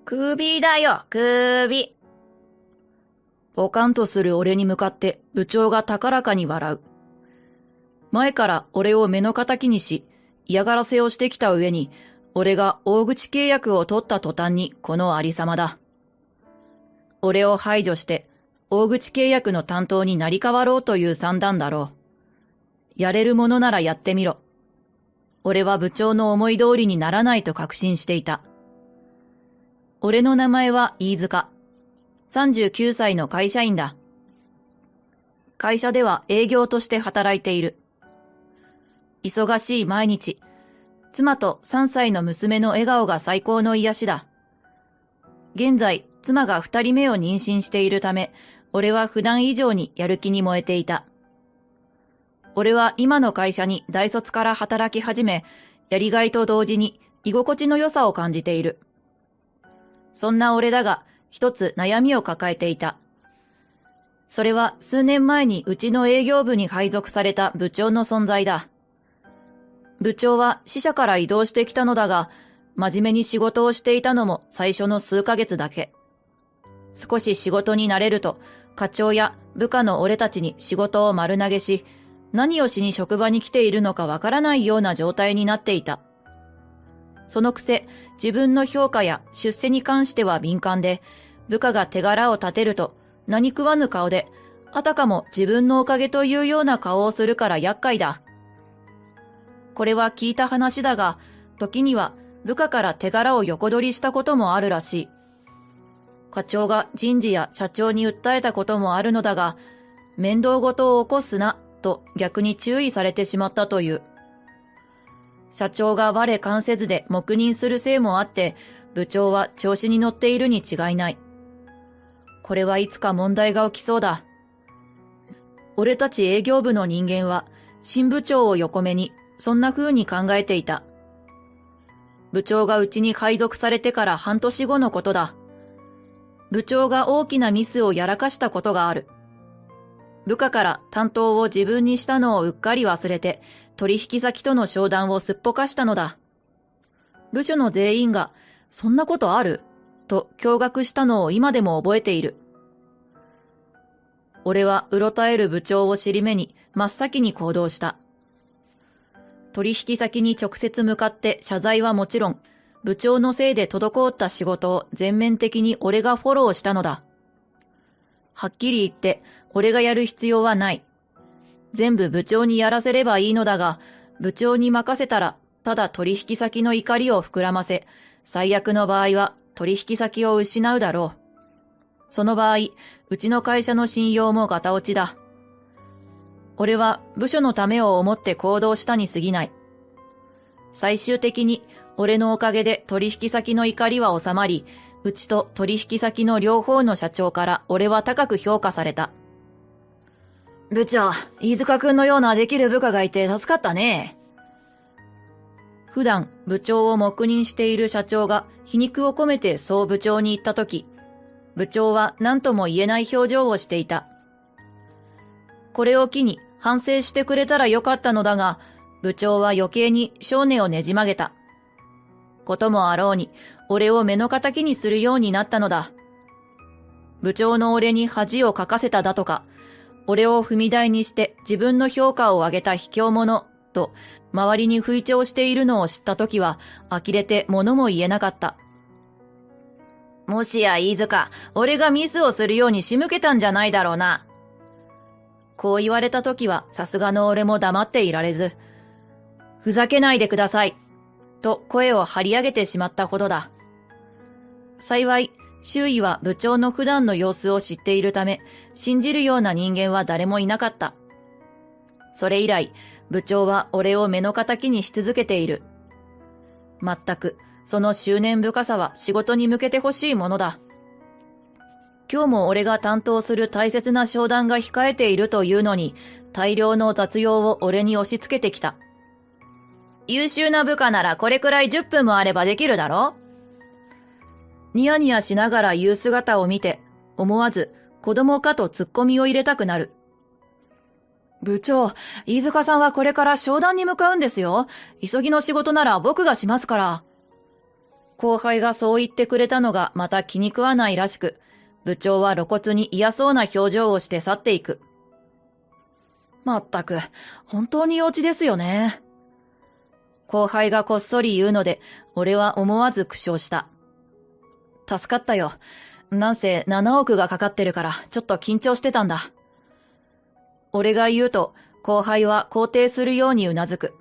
首だよ、首。ポカンとする俺に向かって部長が高らかに笑う。前から俺を目の敵にし、嫌がらせをしてきた上に、俺が大口契約を取った途端にこのありさまだ。俺を排除して、大口契約の担当になり変わろうという算段だろう。やれるものならやってみろ。俺は部長の思い通りにならないと確信していた。俺の名前は飯塚。39歳の会社員だ。会社では営業として働いている。忙しい毎日、妻と3歳の娘の笑顔が最高の癒しだ。現在、妻が2人目を妊娠しているため、俺は普段以上にやる気に燃えていた。俺は今の会社に大卒から働き始め、やりがいと同時に居心地の良さを感じている。そんな俺だが、一つ悩みを抱えていた。それは数年前にうちの営業部に配属された部長の存在だ。部長は支社から異動してきたのだが、真面目に仕事をしていたのも最初の数ヶ月だけ。少し仕事に慣れると、課長や部下の俺たちに仕事を丸投げし、何をしに職場に来ているのかわからないような状態になっていた。そのくせ、自分の評価や出世に関しては敏感で、部下が手柄を立てると何食わぬ顔で、あたかも自分のおかげというような顔をするから厄介だ。これは聞いた話だが、時には部下から手柄を横取りしたこともあるらしい。課長が人事や社長に訴えたこともあるのだが、面倒ごとを起こすなと逆に注意されてしまったという。社長が我関せずで黙認するせいもあって、部長は調子に乗っているに違いない。これはいつか問題が起きそうだ。俺たち営業部の人間は、新部長を横目に、そんな風に考えていた。部長がうちに配属されてから半年後のことだ。部長が大きなミスをやらかしたことがある。部下から担当を自分にしたのをうっかり忘れて、取引先との商談をすっぽかしたのだ。部署の全員が、そんなことある？と驚愕したのを今でも覚えている。俺はうろたえる部長を尻目に真っ先に行動した。取引先に直接向かって謝罪はもちろん、部長のせいで滞った仕事を全面的に俺がフォローしたのだ。はっきり言って、俺がやる必要はない。全部部長にやらせればいいのだが、部長に任せたら、ただ取引先の怒りを膨らませ、最悪の場合は取引先を失うだろう。その場合、うちの会社の信用もガタ落ちだ。俺は部署のためを思って行動したに過ぎない。最終的に俺のおかげで取引先の怒りは収まり、うちと取引先の両方の社長から俺は高く評価された。部長、飯塚くんのようなできる部下がいて助かったね。普段部長を黙認している社長が皮肉を込めてそう部長に言ったとき、部長は何とも言えない表情をしていた。これを機に反省してくれたらよかったのだが、部長は余計に性根をねじ曲げた。こともあろうに、俺を目の敵にするようになったのだ。部長の俺に恥をかかせただとか、俺を踏み台にして自分の評価を上げた卑怯者と周りに吹聴しているのを知ったときは呆れて物も言えなかった。もしや飯塚、俺がミスをするように仕向けたんじゃないだろうな。こう言われたときはさすがの俺も黙っていられず、ふざけないでください、と声を張り上げてしまったほどだ。幸い、周囲は部長の普段の様子を知っているため、信じるような人間は誰もいなかった。それ以来、部長は俺を目の敵にし続けている。まったく、その執念深さは仕事に向けてほしいものだ。今日も俺が担当する大切な商談が控えているというのに、大量の雑用を俺に押し付けてきた。優秀な部下ならこれくらい10分もあればできるだろ？ニヤニヤしながら言う姿を見て、思わず子供かとツッコミを入れたくなる。部長、飯塚さんはこれから商談に向かうんですよ。急ぎの仕事なら僕がしますから。後輩がそう言ってくれたのがまた気に食わないらしく、部長は露骨に嫌そうな表情をして去っていく。まったく、本当に幼稚ですよね。後輩がこっそり言うので、俺は思わず苦笑した。助かったよ。なんせ7億がかかってるから、ちょっと緊張してたんだ。俺が言うと、後輩は肯定するようにうなずく。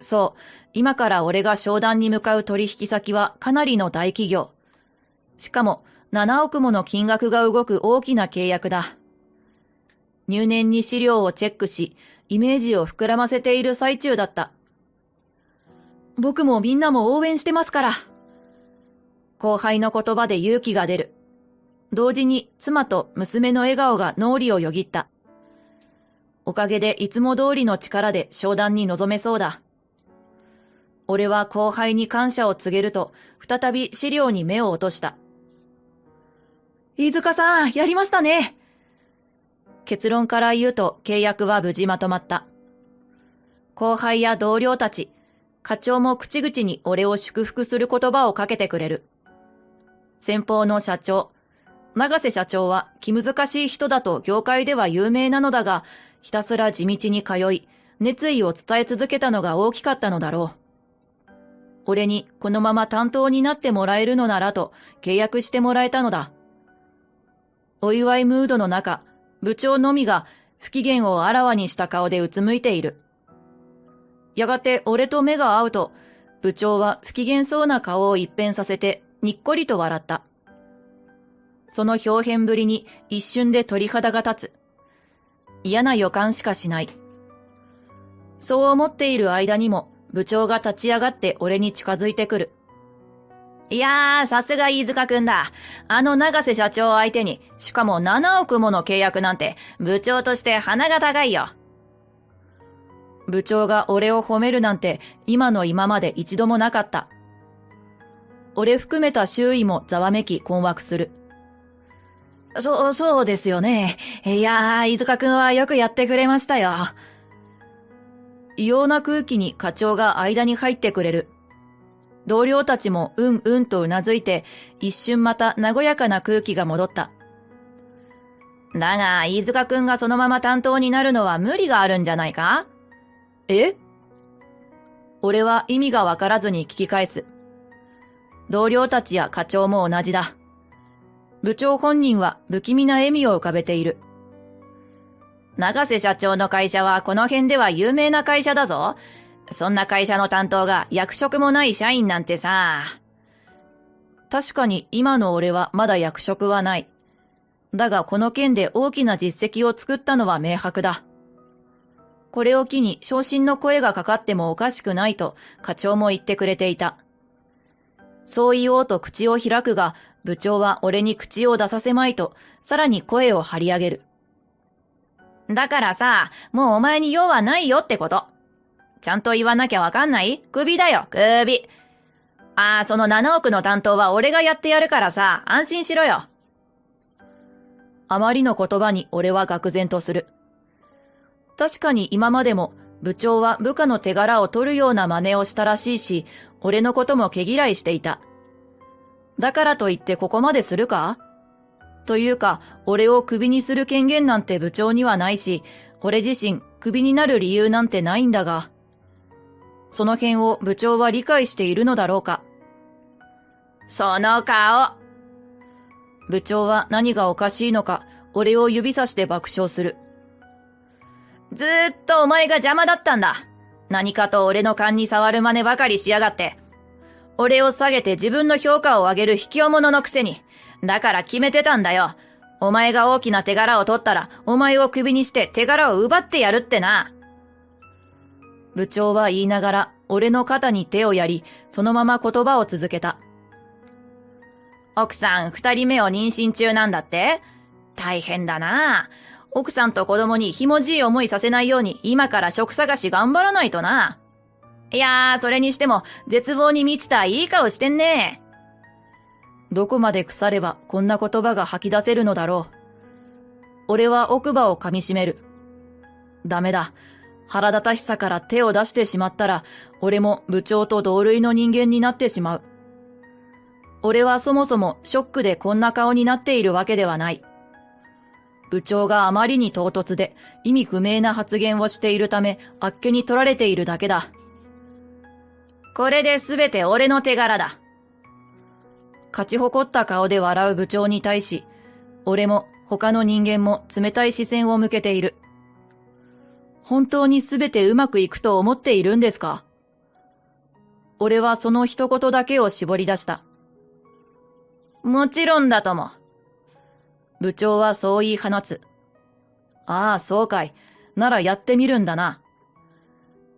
そう、今から俺が商談に向かう取引先はかなりの大企業。しかも、7億もの金額が動く大きな契約だ。入念に資料をチェックし、イメージを膨らませている最中だった。僕もみんなも応援してますから。後輩の言葉で勇気が出る。同時に妻と娘の笑顔が脳裏をよぎった。おかげでいつも通りの力で商談に臨めそうだ。俺は後輩に感謝を告げると、再び資料に目を落とした。飯塚さん、やりましたね。結論から言うと契約は無事まとまった。後輩や同僚たち、課長も口々に俺を祝福する言葉をかけてくれる。先方の社長、永瀬社長は気難しい人だと業界では有名なのだが、ひたすら地道に通い、熱意を伝え続けたのが大きかったのだろう。俺にこのまま担当になってもらえるのならと契約してもらえたのだ。お祝いムードの中、部長のみが不機嫌をあらわにした顔でうつむいている。やがて俺と目が合うと、部長は不機嫌そうな顔を一変させてにっこりと笑った。その表変ぶりに一瞬で鳥肌が立つ。嫌な予感しかしない。そう思っている間にも部長が立ち上がって俺に近づいてくる。いやー、さすが飯塚くんだ。あの永瀬社長相手に、しかも7億もの契約なんて、部長として鼻が高いよ。部長が俺を褒めるなんて、今の今まで一度もなかった。俺含めた周囲もざわめき困惑する。そうですよね。いやー、飯塚くんはよくやってくれましたよ。異様な空気に課長が間に入ってくれる。同僚たちもうんうんとうなずいて、一瞬また和やかな空気が戻った。だが、飯塚くんがそのまま担当になるのは無理があるんじゃないか？え？俺は意味がわからずに聞き返す。同僚たちや課長も同じだ。部長本人は不気味な笑みを浮かべている。永瀬社長の会社はこの辺では有名な会社だぞ。そんな会社の担当が役職もない社員なんてさ。確かに今の俺はまだ役職はない。だがこの件で大きな実績を作ったのは明白だ。これを機に昇進の声がかかってもおかしくないと課長も言ってくれていた。そう言おうと口を開くが、部長は俺に口を出させまいと、さらに声を張り上げる。だからさ、もうお前に用はないよってこと。ちゃんと言わなきゃわかんない？クビだよ、クビ。その7億の担当は俺がやってやるからさ、安心しろよ。あまりの言葉に俺は愕然とする。確かに今までも部長は部下の手柄を取るような真似をしたらしいし、俺のことも毛嫌いしていた。だからといってここまでするか？というか、俺をクビにする権限なんて部長にはないし、俺自身クビになる理由なんてないんだが、その辺を部長は理解しているのだろうか。その顔。部長は何がおかしいのか、俺を指さして爆笑する。ずーっとお前が邪魔だったんだ。何かと俺の勘に触る真似ばかりしやがって。俺を下げて自分の評価を上げる卑怯者のくせに。だから決めてたんだよ。お前が大きな手柄を取ったら、お前をクビにして手柄を奪ってやるってな。部長は言いながら、俺の肩に手をやり、そのまま言葉を続けた。奥さん2人目を妊娠中なんだって？大変だな。奥さんと子供にひもじい思いさせないように今から職探し頑張らないとな。いやー、それにしても絶望に満ちたいい顔してんね。どこまで腐ればこんな言葉が吐き出せるのだろう。俺は奥歯を噛み締める。ダメだ。腹立たしさから手を出してしまったら、俺も部長と同類の人間になってしまう。俺はそもそもショックでこんな顔になっているわけではない。部長があまりに唐突で意味不明な発言をしているためあっけに取られているだけだ。これで全て俺の手柄だ。勝ち誇った顔で笑う部長に対し、俺も他の人間も冷たい視線を向けている。本当に全てうまくいくと思っているんですか？俺はその一言だけを絞り出した。もちろんだとも。部長はそう言い放つ。ああ、そうかい。ならやってみるんだな。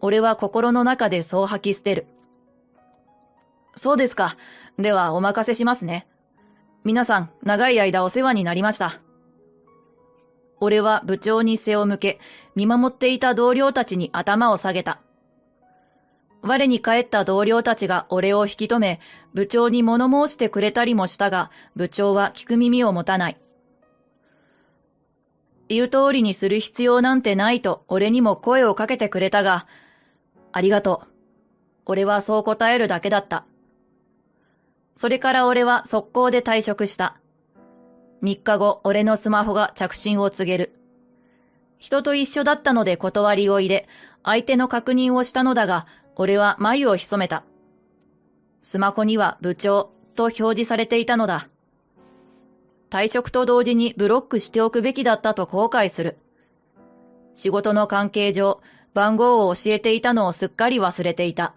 俺は心の中でそう吐き捨てる。そうですか。ではお任せしますね。皆さん、長い間お世話になりました。俺は部長に背を向け、見守っていた同僚たちに頭を下げた。我に返った同僚たちが俺を引き止め、部長に物申してくれたりもしたが、部長は聞く耳を持たない。言う通りにする必要なんてないと俺にも声をかけてくれたが、ありがとう。俺はそう答えるだけだった。それから俺は速攻で退職した。3日後、俺のスマホが着信を告げる。人と一緒だったので断りを入れ、相手の確認をしたのだが、俺は眉を潜めた。スマホには部長と表示されていたのだ。退職と同時にブロックしておくべきだったと後悔する。仕事の関係上、番号を教えていたのをすっかり忘れていた。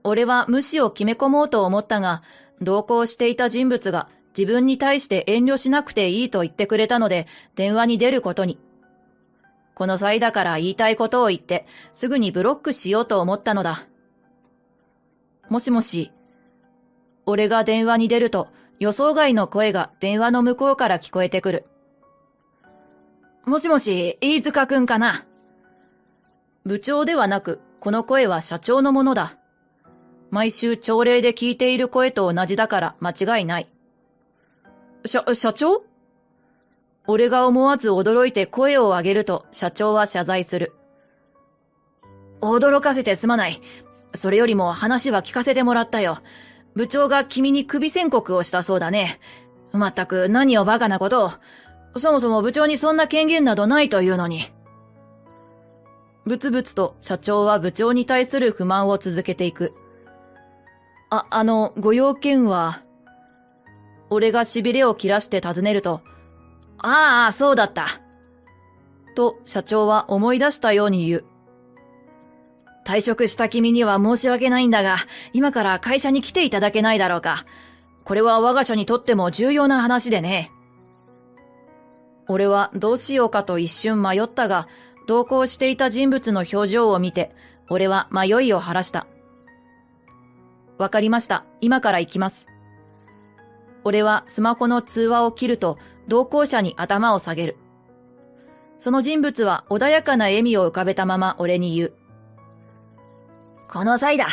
俺は無視を決め込もうと思ったが、同行していた人物が自分に対して遠慮しなくていいと言ってくれたので、電話に出ることに。この際だから言いたいことを言って、すぐにブロックしようと思ったのだ。もしもし。俺が電話に出ると、予想外の声が電話の向こうから聞こえてくる。もしもし、飯塚くんかな？部長ではなく、この声は社長のものだ。毎週朝礼で聞いている声と同じだから間違いない。社長？俺が思わず驚いて声を上げると社長は謝罪する。驚かせてすまない。それよりも話は聞かせてもらったよ。部長が君に首宣告をしたそうだね。まったく何をバカなことを。そもそも部長にそんな権限などないというのに。ぶつぶつと社長は部長に対する不満を続けていく。ご用件は？俺が痺れを切らして尋ねると、ああ、そうだった。と社長は思い出したように言う。退職した君には申し訳ないんだが、今から会社に来ていただけないだろうか。これは我が社にとっても重要な話でね。俺はどうしようかと一瞬迷ったが、同行していた人物の表情を見て、俺は迷いを晴らした。わかりました。今から行きます。俺はスマホの通話を切ると、同行者に頭を下げる。その人物は穏やかな笑みを浮かべたまま俺に言う。この際だ。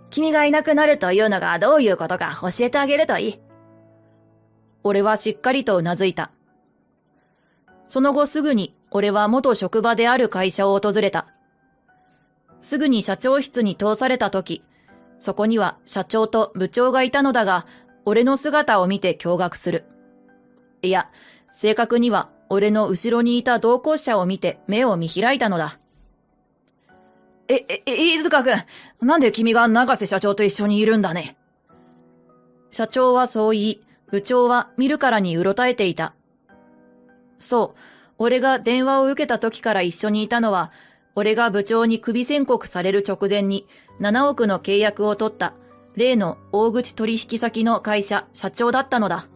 君がいなくなるというのがどういうことか教えてあげるといい。俺はしっかりとうなずいた。その後すぐに俺は元職場である会社を訪れた。すぐに社長室に通されたとき、そこには社長と部長がいたのだが、俺の姿を見て驚愕する。いや、正確には俺の後ろにいた同行者を見て目を見開いたのだ。飯塚くん、なんで君が永瀬社長と一緒にいるんだね。社長はそう言い、部長は見るからにうろたえていた。そう、俺が電話を受けた時から一緒にいたのは、俺が部長に首宣告される直前に7億の契約を取った例の大口取引先の会社社長だったのだ。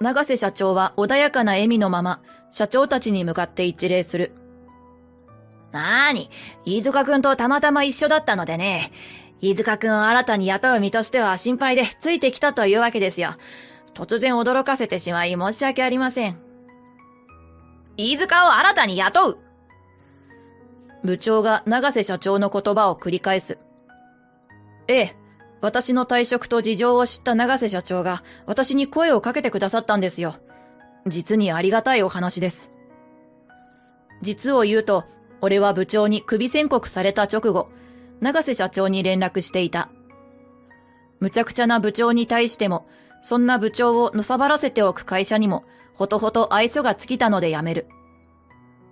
永瀬社長は穏やかな笑みのまま社長たちに向かって一礼する。なーに、飯塚くんとたまたま一緒だったのでね。飯塚くんを新たに雇う身としては心配でついてきたというわけですよ。突然驚かせてしまい申し訳ありません。飯塚を新たに雇う？部長が永瀬社長の言葉を繰り返す。ええ、私の退職と事情を知った永瀬社長が私に声をかけてくださったんですよ。実にありがたいお話です。実を言うと、俺は部長に首宣告された直後、永瀬社長に連絡していた。無茶苦茶な部長に対しても、そんな部長をのさばらせておく会社にも、ほとほと愛想が尽きたので辞める。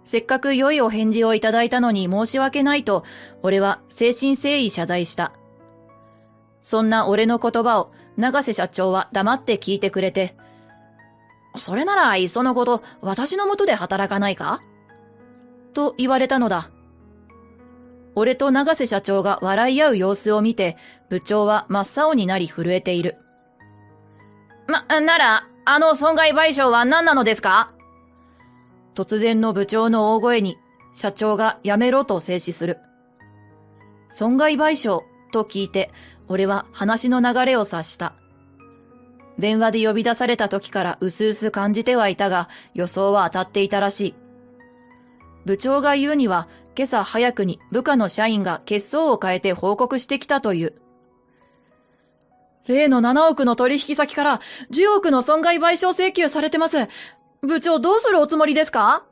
せっかく良いお返事をいただいたのに申し訳ないと、俺は誠心誠意謝罪した。そんな俺の言葉を永瀬社長は黙って聞いてくれて、それならいっそのこと私の下で働かないかと言われたのだ。俺と永瀬社長が笑い合う様子を見て、部長は真っ青になり震えている。なら、損害賠償は何なのですか？突然の部長の大声に、社長がやめろと制止する。損害賠償と聞いて、俺は話の流れを察した。電話で呼び出された時からうすうす感じてはいたが、予想は当たっていたらしい。部長が言うには、今朝早くに部下の社員が血相を変えて報告してきたという。例の7億の取引先から10億の損害賠償請求されてます。部長どうするおつもりですか？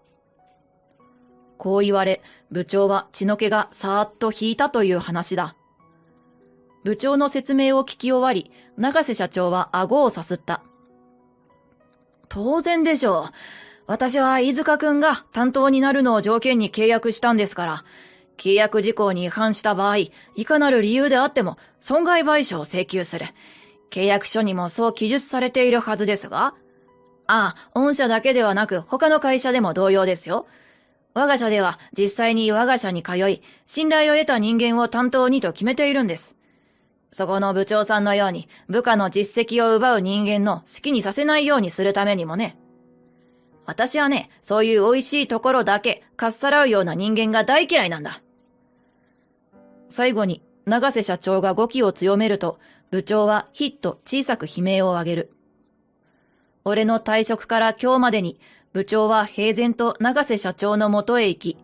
こう言われ、部長は血の気がさーっと引いたという話だ。部長の説明を聞き終わり、永瀬社長は顎をさすった。当然でしょう。私は飯塚くんが担当になるのを条件に契約したんですから、契約事項に違反した場合、いかなる理由であっても損害賠償を請求する。契約書にもそう記述されているはずですが、御社だけではなく他の会社でも同様ですよ。我が社では実際に我が社に通い、信頼を得た人間を担当にと決めているんです。そこの部長さんのように部下の実績を奪う人間の好きにさせないようにするためにもね。私はね、そういう美味しいところだけかっさらうような人間が大嫌いなんだ。最後に永瀬社長が語気を強めると、部長はひっと小さく悲鳴を上げる。俺の退職から今日までに、部長は平然と永瀬社長の元へ行き、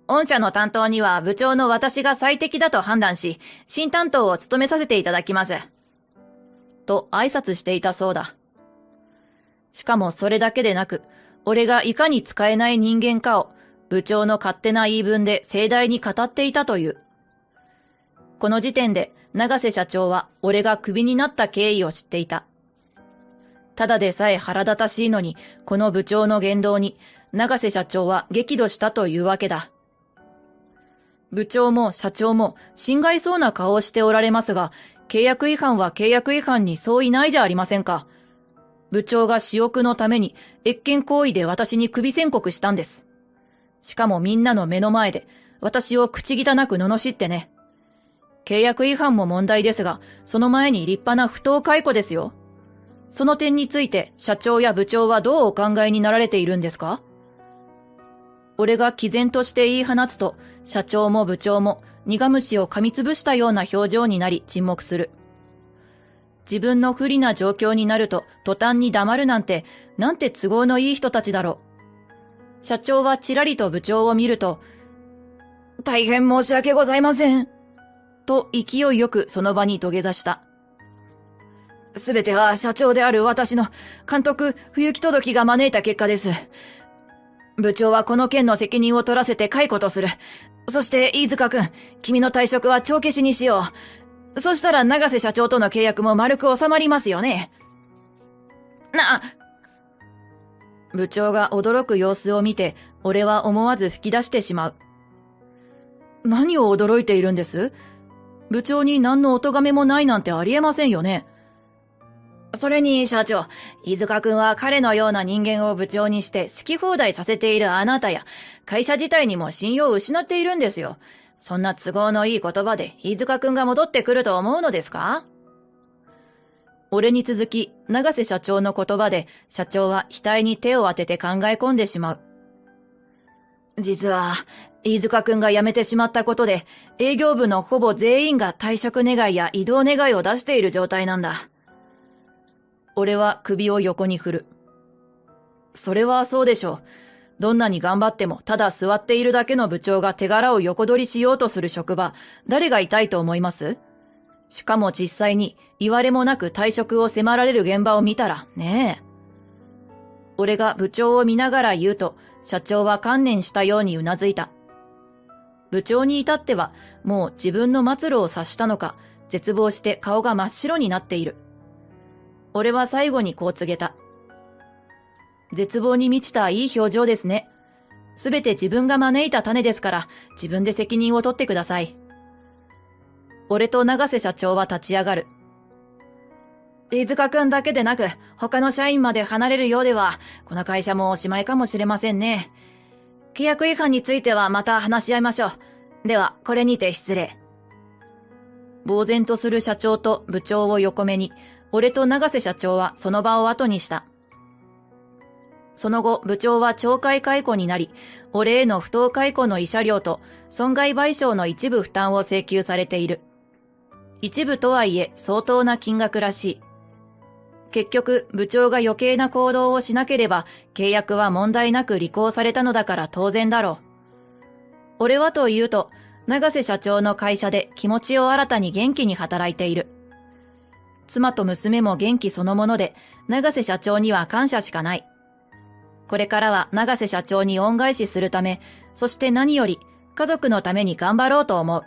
御社の担当には部長の私が最適だと判断し、新担当を務めさせていただきます。と挨拶していたそうだ。しかもそれだけでなく、俺がいかに使えない人間かを、部長の勝手な言い分で盛大に語っていたという。この時点で、永瀬社長は俺がクビになった経緯を知っていた。ただでさえ腹立たしいのに、この部長の言動に、永瀬社長は激怒したというわけだ。部長も社長も心外そうな顔をしておられますが、契約違反は契約違反に相違ないじゃありませんか。部長が私欲のために越権行為で私に首宣告したんです。しかもみんなの目の前で私を口汚く罵ってね。契約違反も問題ですが、その前に立派な不当解雇ですよ。その点について社長や部長はどうお考えになられているんですか？俺が毅然として言い放つと、社長も部長も苦虫を噛みつぶしたような表情になり沈黙する。自分の不利な状況になると途端に黙るなんて都合のいい人たちだろう。社長はちらりと部長を見ると、大変申し訳ございません。と勢いよくその場に土下座した。すべては社長である私の監督不行き届きが招いた結果です。部長はこの件の責任を取らせて解雇とする。そして飯塚くん、君の退職は帳消しにしよう。そしたら永瀬社長との契約も丸く収まりますよね。部長が驚く様子を見て、俺は思わず吹き出してしまう。何を驚いているんです？部長に何のお咎めもないなんてありえませんよね。それに社長、飯塚くんは彼のような人間を部長にして好き放題させているあなたや会社自体にも信用を失っているんですよ。そんな都合のいい言葉で飯塚くんが戻ってくると思うのですか？俺に続き、永瀬社長の言葉で社長は額に手を当てて考え込んでしまう。実は、飯塚くんが辞めてしまったことで営業部のほぼ全員が退職願や異動願を出している状態なんだ。俺は首を横に振る。それはそうでしょう。どんなに頑張ってもただ座っているだけの部長が手柄を横取りしようとする職場、誰が痛いと思います？しかも実際に言われもなく退職を迫られる現場を見たらねえ。俺が部長を見ながら言うと、社長は観念したようにうなずいた。部長に至ってはもう自分の末路を察したのか、絶望して顔が真っ白になっている。俺は最後にこう告げた。絶望に満ちたいい表情ですね。すべて自分が招いた種ですから、自分で責任を取ってください。俺と永瀬社長は立ち上がる。飯塚くんだけでなく、他の社員まで離れるようでは、この会社もおしまいかもしれませんね。契約違反についてはまた話し合いましょう。では、これにて失礼。呆然とする社長と部長を横目に、俺と永瀬社長はその場を後にした。その後、部長は懲戒解雇になり、俺への不当解雇の慰謝料と損害賠償の一部負担を請求されている。一部とはいえ相当な金額らしい。結局、部長が余計な行動をしなければ、契約は問題なく履行されたのだから当然だろう。俺はというと、永瀬社長の会社で気持ちを新たに元気に働いている。妻と娘も元気そのもので、永瀬社長には感謝しかない。これからは永瀬社長に恩返しするため、そして何より家族のために頑張ろうと思う。